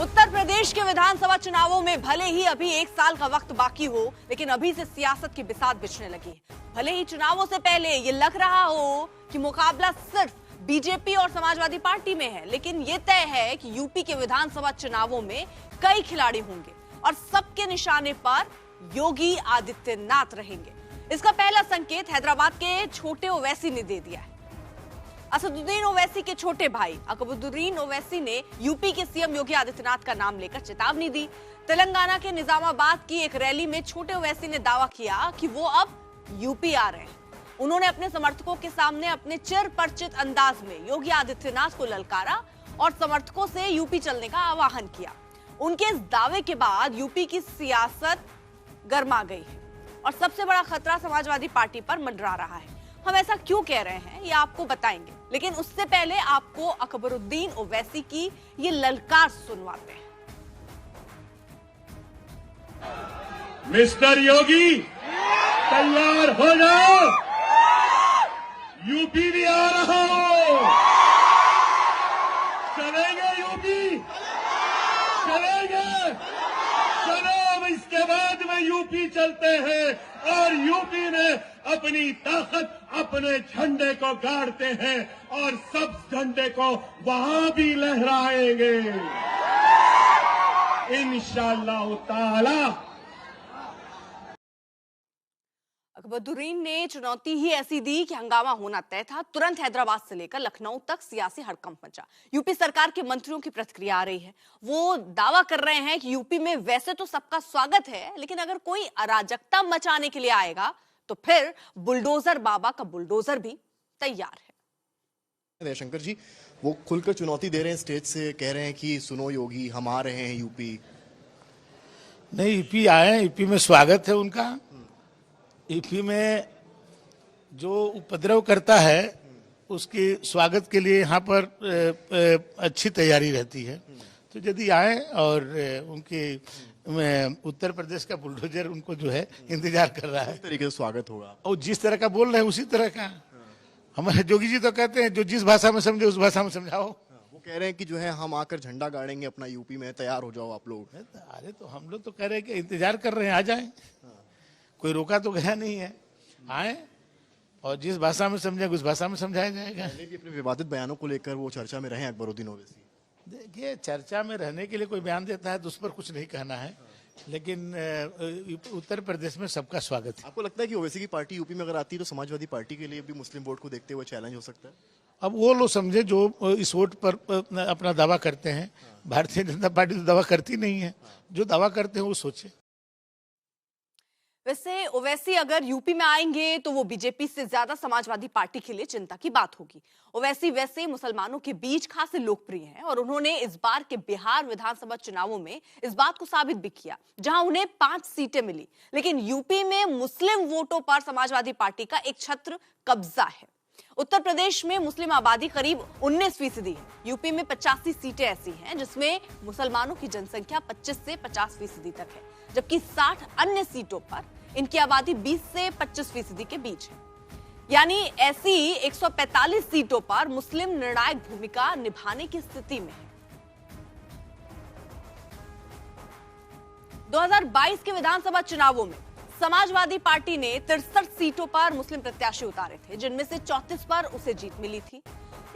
उत्तर प्रदेश के विधानसभा चुनावों में भले ही अभी 1 साल का वक्त बाकी हो, लेकिन अभी से सियासत की बिसात बिछने लगी है। भले ही चुनावों से पहले ये लग रहा हो कि मुकाबला सिर्फ बीजेपी और समाजवादी पार्टी में है, लेकिन ये तय है कि यूपी के विधानसभा चुनावों में कई खिलाड़ी होंगे और सबके निशाने पर योगी आदित्यनाथ रहेंगे। इसका पहला संकेत हैदराबाद के छोटे ओवैसी ने दे दिया है। असदुद्दीन ओवैसी के छोटे भाई अकबरुद्दीन ओवैसी ने यूपी के सीएम योगी आदित्यनाथ का नाम लेकर चेतावनी दी। तेलंगाना के निजामाबाद की एक रैली में छोटे ओवैसी ने दावा किया कि वो अब यूपी आ रहे हैं। उन्होंने अपने समर्थकों के सामने अपने चिर परिचित अंदाज में योगी आदित्यनाथ को ललकारा और समर्थकों से यूपी चलने का आह्वान किया। उनके इस दावे के बाद यूपी की सियासत गर्मा गई है और सबसे बड़ा खतरा समाजवादी पार्टी पर मंडरा रहा है। हम ऐसा क्यों कह रहे हैं ये आपको बताएंगे, लेकिन उससे पहले आपको अकबरुद्दीन ओवैसी की ये ललकार सुनवाते हैं। मिस्टर योगी, तैयार हो जाओ, यूपी भी आ रहा हो। चलेंगे यूपी, चलेंगे, चलो अब इसके बाद में यूपी चलते हैं और यूपी में अपनी ताकत अपने झंडे को गाड़ते हैं और सब झंडे को वहां भी लहराएंगे इंशाअल्लाह ताला। अकबरुद्दीन ने चुनौती ही ऐसी दी कि हंगामा होना तय था। तुरंत हैदराबाद से लेकर लखनऊ तक सियासी हड़कंप मचा। यूपी सरकार के मंत्रियों की प्रतिक्रिया आ रही है। वो दावा कर रहे हैं कि यूपी में वैसे तो सबका स्वागत है, लेकिन अगर कोई अराजकता मचाने के लिए आएगा तो फिर बुलडोजर बाबा का बुलडोजर भी तैयार है। जयशंकर जी वो खुलकर चुनौती दे रहे हैं, स्टेज से कह रहे हैं कि सुनो योगी, हम आ रहे हैं यूपी। नहीं, यूपी आए, यूपी में स्वागत है उनका। यूपी में जो उपद्रव करता है उसके स्वागत के लिए यहाँ पर अच्छी तैयारी रहती है। तो यदि आए और उनके उत्तर प्रदेश का बुलडोजर उनको जो है इंतजार कर रहा है, इस तरीके से स्वागत होगा और जिस तरह का बोल रहे हैं उसी तरह का। हमारे जोगी जी तो कहते हैं जो जिस भाषा में समझे उस भाषा में समझाओ। वो कह रहे हैं कि जो है हम आकर झंडा गाड़ेंगे अपना यूपी में, तैयार हो जाओ आप लोग। अरे तो हम लोग तो कह रहे हैं कि इंतजार कर रहे हैं, आ जाएं। कोई रोका तो गया नहीं है, आए और जिस भाषा में समझे उस भाषा में समझाया जाएगा। अपने विवादित बयानों को लेकर वो चर्चा में रहे अकबरुद्दीन ओवैसी। देखिए, चर्चा में रहने के लिए कोई बयान देता है तो उस पर कुछ नहीं कहना है, लेकिन उत्तर प्रदेश में सबका स्वागत है। आपको लगता है कि ओवैसी की पार्टी यूपी में अगर आती है तो समाजवादी पार्टी के लिए भी मुस्लिम वोट को देखते हुए चैलेंज हो सकता है? अब वो लोग समझे जो इस वोट पर अपना दावा करते हैं। भारतीय जनता पार्टी तो दावा करती नहीं है, जो दावा करते हैं वो सोचे। वैसे ओवैसी अगर यूपी में आएंगे तो वो बीजेपी से ज्यादा समाजवादी पार्टी के लिए चिंता की बात होगी। ओवैसी वैसे मुसलमानों के बीच खासे लोकप्रिय हैं और उन्होंने इस बार के बिहार विधानसभा चुनावों में इस बात को साबित भी किया, जहां उन्हें 5 सीटें मिली। लेकिन यूपी में मुस्लिम वोटों पर समाजवादी पार्टी का एक छत्र कब्जा है। उत्तर प्रदेश में मुस्लिम आबादी करीब 19% है। यूपी में 85 सीटें ऐसी हैं जिसमें मुसलमानों की जनसंख्या 25 से 50% तक है, जबकि 60 अन्य सीटों पर इनकी आबादी 20 से 25% के बीच है। यानी ऐसी 145 सीटों पर मुस्लिम निर्णायक भूमिका निभाने की स्थिति में है। 2022 के विधानसभा चुनावों में समाजवादी पार्टी ने 63 सीटों पर मुस्लिम प्रत्याशी उतारे थे, जिनमें से 34 पर उसे जीत मिली थी।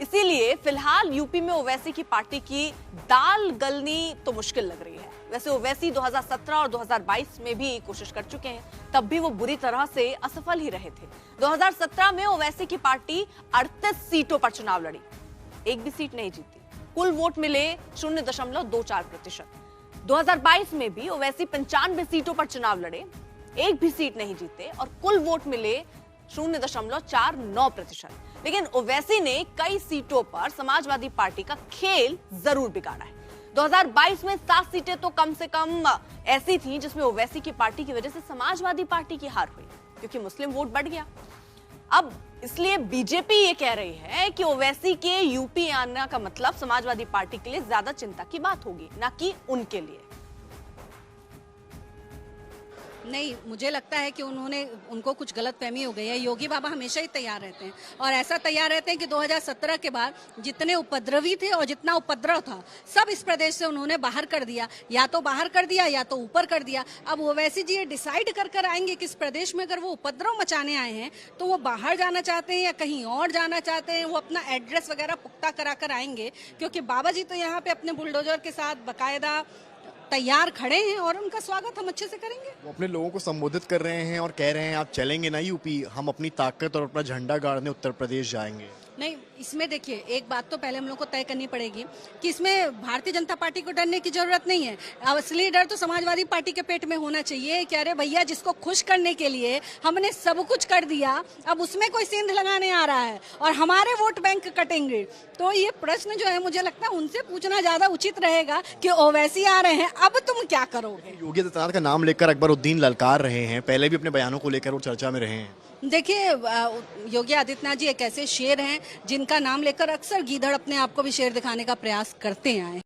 इसीलिए फिलहाल यूपी में ओवैसी की पार्टी की दाल गलनी तो मुश्किल लग रही है। वैसे ओवैसी 2017 और 2022 में भी कोशिश कर चुके हैं, तब भी वो बुरी तरह से असफल ही रहे थे। 2017 में ओवैसी की पार्टी 38 सीटों पर चुनाव लड़ी, एक भी सीट नहीं जीती। कुल वोट मिले 0.24%। 2022 में भी ओवैसी 95 सीटों पर चुनाव लड़े, एक भी सीट नहीं जीते और कुल वोट मिले 0.49%। लेकिन ओवैसी ने कई सीटों पर समाजवादी पार्टी का खेल जरूर बिगाड़ा है। 2022 में 7 सीटें तो कम से कम ऐसी थी जिसमें ओवैसी की पार्टी की वजह से समाजवादी पार्टी की हार हुई, क्योंकि मुस्लिम वोट बढ़ गया। अब इसलिए बीजेपी ये कह रही है कि ओवैसी के यूपी आने का मतलब समाजवादी पार्टी के लिए ज्यादा चिंता की बात होगी, ना कि उनके लिए। नहीं, मुझे लगता है कि उनको कुछ गलतफहमी हो गई है। योगी बाबा हमेशा ही तैयार रहते हैं और ऐसा तैयार रहते हैं कि 2017 के बाद जितने उपद्रवी थे और जितना उपद्रव था सब इस प्रदेश से उन्होंने बाहर कर दिया, या तो बाहर कर दिया या तो ऊपर कर दिया। अब ओवैसी जी ये डिसाइड कर आएंगे कि इस प्रदेश में अगर वो उपद्रव मचाने आए हैं तो वो बाहर जाना चाहते हैं या कहीं और जाना चाहते हैं, वो अपना एड्रेस वगैरह पुख्ता करा कर आएंगे, क्योंकि बाबा जी तो यहाँ पे अपने बुलडोजर के साथ बकायदा तैयार खड़े हैं और उनका स्वागत हम अच्छे से करेंगे। वो अपने लोगों को संबोधित कर रहे हैं और कह रहे हैं आप चलेंगे ना यूपी, हम अपनी ताकत और अपना झंडा गाड़ने उत्तर प्रदेश जाएंगे। नहीं, इसमें देखिए एक बात तो पहले हम लोग को तय करनी पड़ेगी कि इसमें भारतीय जनता पार्टी को डरने की जरूरत नहीं है। असली डर तो समाजवादी पार्टी के पेट में होना चाहिए कि अरे भैया, जिसको खुश करने के लिए हमने सब कुछ कर दिया, अब उसमें कोई सेंध लगाने आ रहा है और हमारे वोट बैंक कटेंगे। तो ये प्रश्न जो है मुझे लगता है उनसे पूछना ज्यादा उचित रहेगा कि ओवैसी आ रहे हैं, अब तुम क्या करोगे। योगी आदित्यनाथ का नाम लेकर अकबरुद्दीन ललकार रहे हैं, पहले भी अपने बयानों को लेकर वो चर्चा में रहे हैं। देखिए, योगी आदित्यनाथ जी एक ऐसे शेर हैं जिनका नाम लेकर अक्सर गीदड़ अपने आप को भी शेर दिखाने का प्रयास करते आए।